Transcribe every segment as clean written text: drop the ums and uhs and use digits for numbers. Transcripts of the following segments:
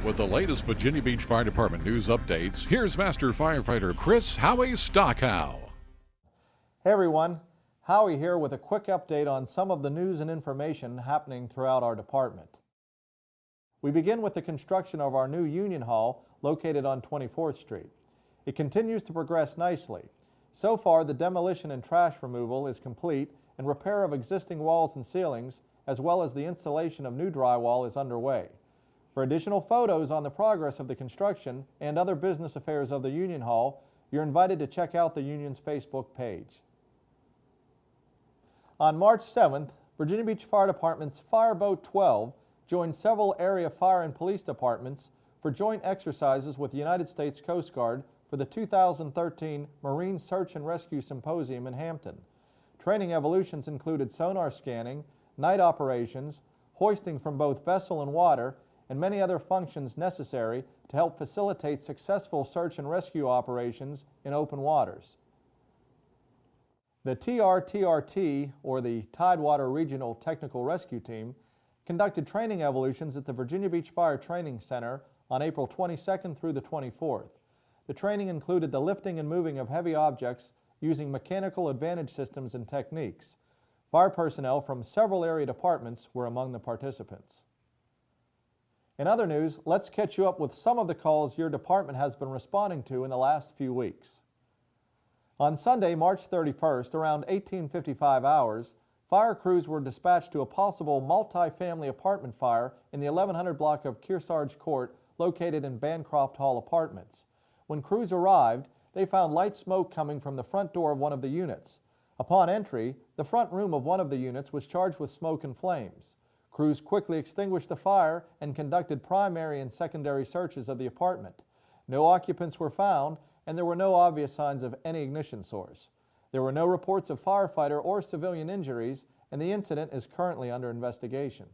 With the latest Virginia Beach Fire Department news updates, here's Master Firefighter Chris Howie Stockhow. Hey everyone, Howie here with a quick update on some of the news and information happening throughout our department. We begin with the construction of our new Union Hall located on 24th Street. It continues to progress nicely. So far, the demolition and trash removal is complete and repair of existing walls and ceilings, as well as the installation of new drywall, is underway. For additional photos on the progress of the construction and other business affairs of the Union Hall, you're invited to check out the Union's Facebook page. On March 7th, Virginia Beach Fire Department's Fireboat 12 joined several area fire and police departments for joint exercises with the United States Coast Guard for the 2013 Marine Search and Rescue Symposium in Hampton. Training evolutions included sonar scanning, night operations, hoisting from both vessel and water, and many other functions necessary to help facilitate successful search and rescue operations in open waters. The TRTRT, or the Tidewater Regional Technical Rescue Team, conducted training evolutions at the Virginia Beach Fire Training Center on April 22nd through the 24th. The training included the lifting and moving of heavy objects using mechanical advantage systems and techniques. Fire personnel from several area departments were among the participants. In other news, let's catch you up with some of the calls your department has been responding to in the last few weeks. On Sunday, March 31st, around 1855 hours, fire crews were dispatched to a possible multi-family apartment fire in the 1100 block of Kearsarge Court located in Bancroft Hall Apartments. When crews arrived, they found light smoke coming from the front door of one of the units. Upon entry, the front room of one of the units was charged with smoke and flames. Crews quickly extinguished the fire and conducted primary and secondary searches of the apartment. No occupants were found, and there were no obvious signs of any ignition source. There were no reports of firefighter or civilian injuries, and the incident is currently under investigation.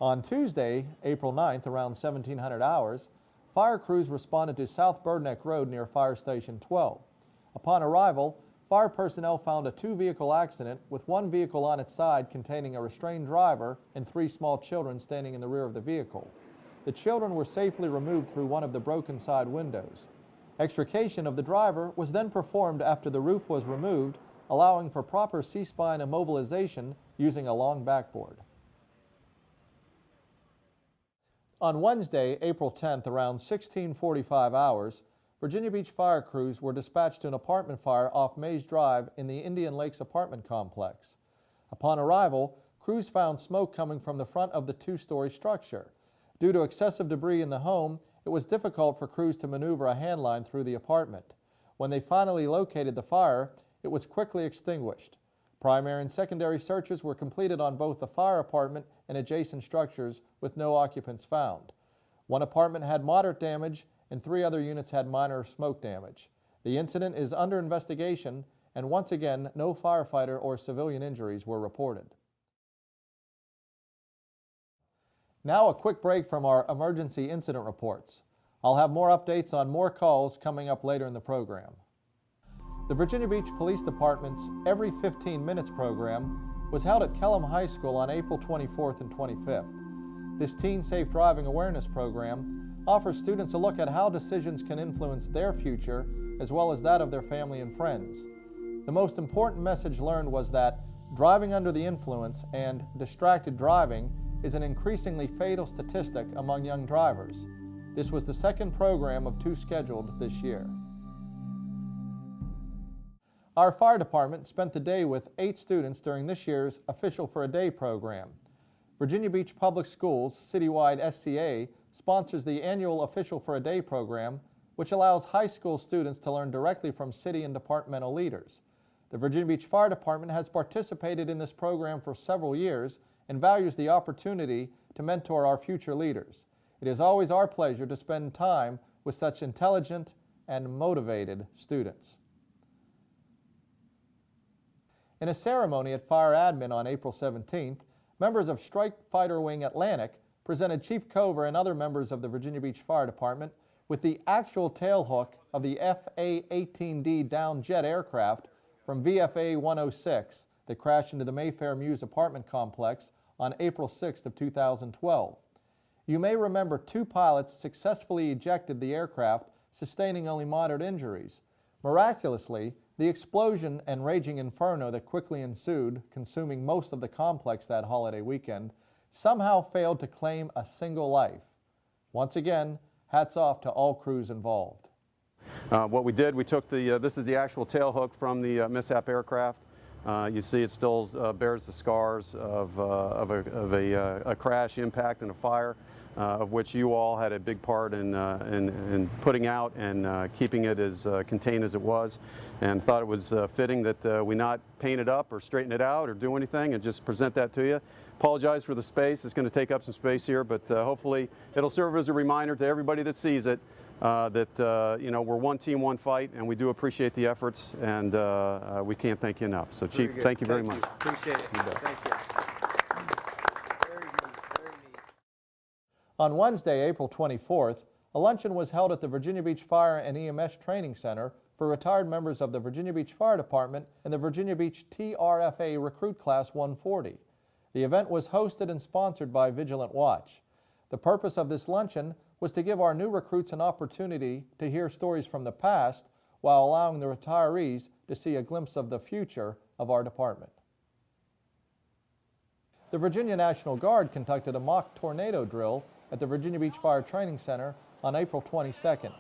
On Tuesday, April 9th, around 1700 hours, fire crews responded to South Birdneck Road near Fire Station 12. Upon arrival, fire personnel found a two-vehicle accident with one vehicle on its side containing a restrained driver and three small children standing in the rear of the vehicle. The children were safely removed through one of the broken side windows. Extrication of the driver was then performed after the roof was removed, allowing for proper C-spine immobilization using a long backboard. On Wednesday, April 10th, around 1645 hours, Virginia Beach fire crews were dispatched to an apartment fire off Mays Drive in the Indian Lakes apartment complex. Upon arrival, crews found smoke coming from the front of the two-story structure. Due to excessive debris in the home, it was difficult for crews to maneuver a handline through the apartment. When they finally located the fire, it was quickly extinguished. Primary and secondary searches were completed on both the fire apartment and adjacent structures with no occupants found. One apartment had moderate damage and three other units had minor smoke damage. The incident is under investigation, and once again, no firefighter or civilian injuries were reported. Now a quick break from our emergency incident reports. I'll have more updates on more calls coming up later in the program. The Virginia Beach Police Department's Every 15 Minutes program was held at Kellerhals High School on April 24th and 25th. This Teen Safe Driving Awareness program offers students a look at how decisions can influence their future as well as that of their family and friends. The most important message learned was that driving under the influence and distracted driving is an increasingly fatal statistic among young drivers. This was the second program of two scheduled this year. Our fire department spent the day with 8 students during this year's Official for a Day program. Virginia Beach Public Schools Citywide SCA sponsors the annual Official for a Day program, which allows high school students to learn directly from city and departmental leaders. The Virginia Beach Fire Department has participated in this program for several years and values the opportunity to mentor our future leaders. It is always our pleasure to spend time with such intelligent and motivated students. In a ceremony at Fire Admin on April 17th, members of Strike Fighter Wing Atlantic presented Chief Cover and other members of the Virginia Beach Fire Department with the actual tailhook of the FA-18D downed jet aircraft from VFA 106 that crashed into the Mayfair Mews apartment complex on April 6th of 2012. You may remember 2 pilots successfully ejected the aircraft, sustaining only moderate injuries. Miraculously, the explosion and raging inferno that quickly ensued, consuming most of the complex that holiday weekend, somehow failed to claim a single life. Once again, hats off to all crews involved. What we did, we took this is the actual tail hook from the mishap aircraft. You see it still bears the scars of a crash, impact, and a fire, of which you all had a big part in putting out and keeping it as contained as it was, and thought it was fitting that we not paint it up or straighten it out or do anything and just present that to you. Apologize for the space. It's going to take up some space here, but hopefully it'll serve as a reminder to everybody that sees it that you know, we're one team, one fight, and we do appreciate the efforts, and we can't thank you enough. So, Chief, thank you very much. Appreciate it. Thank you. Very neat. Very neat. On Wednesday, April 24th, a luncheon was held at the Virginia Beach Fire and EMS Training Center for retired members of the Virginia Beach Fire Department and the Virginia Beach TRFA Recruit Class 140. The event was hosted and sponsored by Vigilant Watch. The purpose of this luncheon was to give our new recruits an opportunity to hear stories from the past while allowing the retirees to see a glimpse of the future of our department. The Virginia National Guard conducted a mock tornado drill at the Virginia Beach Fire Training Center on April 22nd.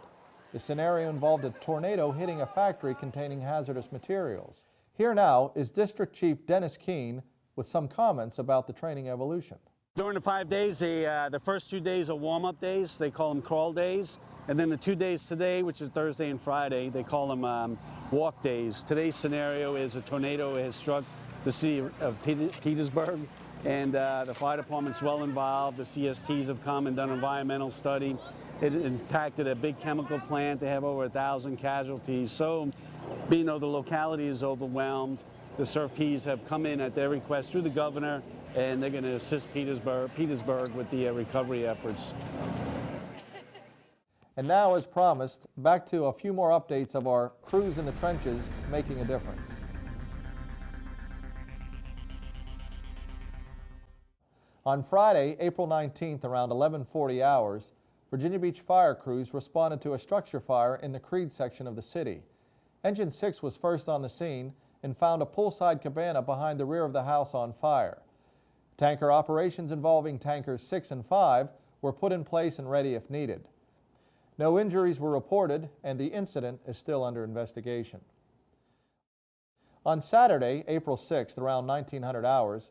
The scenario involved a tornado hitting a factory containing hazardous materials. Here now is District Chief Dennis Keene with some comments about the training evolution. During the 5 days, the first 2 days are warm-up days. They call them crawl days. And then the 2 days today, which is Thursday and Friday, they call them walk days. Today's scenario is a tornado has struck the city of Petersburg, and the fire department's well involved. The CSTs have come and done an environmental study. It impacted a big chemical plant. They have over 1,000 casualties. So, being though the locality is overwhelmed, the CERPs have come in at their request through the governor, and they're going to assist Petersburg with the recovery efforts. And now, as promised, back to a few more updates of our crews in the trenches making a difference. On Friday, April 19th, around 11:40 hours, Virginia Beach fire crews responded to a structure fire in the Creed section of the city. Engine 6 was first on the scene and found a poolside cabana behind the rear of the house on fire. Tanker operations involving tankers 6 and 5 were put in place and ready if needed. No injuries were reported, and the incident is still under investigation. On Saturday, April 6th, around 1900 hours,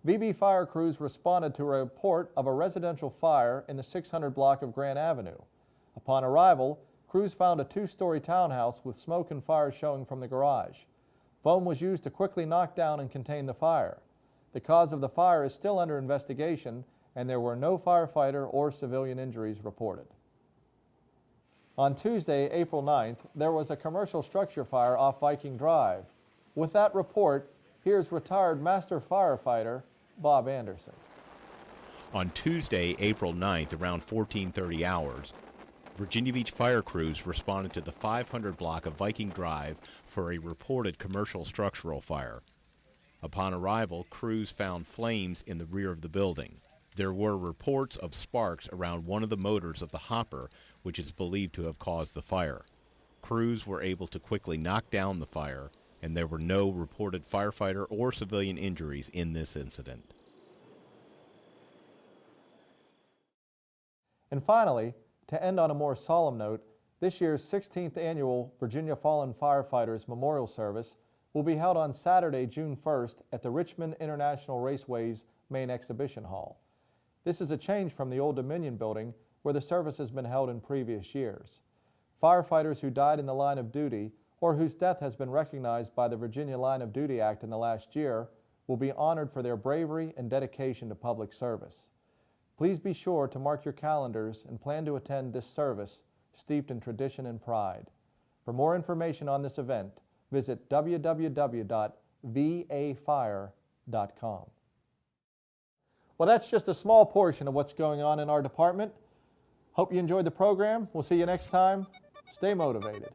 VB fire crews responded to a report of a residential fire in the 600 block of Grant Avenue. Upon arrival, crews found a 2-story townhouse with smoke and fire showing from the garage. Foam was used to quickly knock down and contain the fire. The cause of the fire is still under investigation, and there were no firefighter or civilian injuries reported. On Tuesday, April 9th, there was a commercial structure fire off Viking Drive. With that report, here's retired Master Firefighter Bob Anderson. On Tuesday, April 9th, around 14:30 hours, Virginia Beach fire crews responded to the 500 block of Viking Drive for a reported commercial structural fire. Upon arrival, crews found flames in the rear of the building. There were reports of sparks around one of the motors of the hopper, which is believed to have caused the fire. Crews were able to quickly knock down the fire, and there were no reported firefighter or civilian injuries in this incident. And finally, to end on a more solemn note, this year's 16th annual Virginia Fallen Firefighters Memorial Service will be held on Saturday, June 1st at the Richmond International Raceway's main exhibition hall. This is a change from the Old Dominion building where the service has been held in previous years. Firefighters who died in the line of duty or whose death has been recognized by the Virginia Line of Duty Act in the last year will be honored for their bravery and dedication to public service. Please be sure to mark your calendars and plan to attend this service steeped in tradition and pride. For more information on this event, visit www.vafire.com. Well, that's just a small portion of what's going on in our department. Hope you enjoyed the program. We'll see you next time. Stay motivated.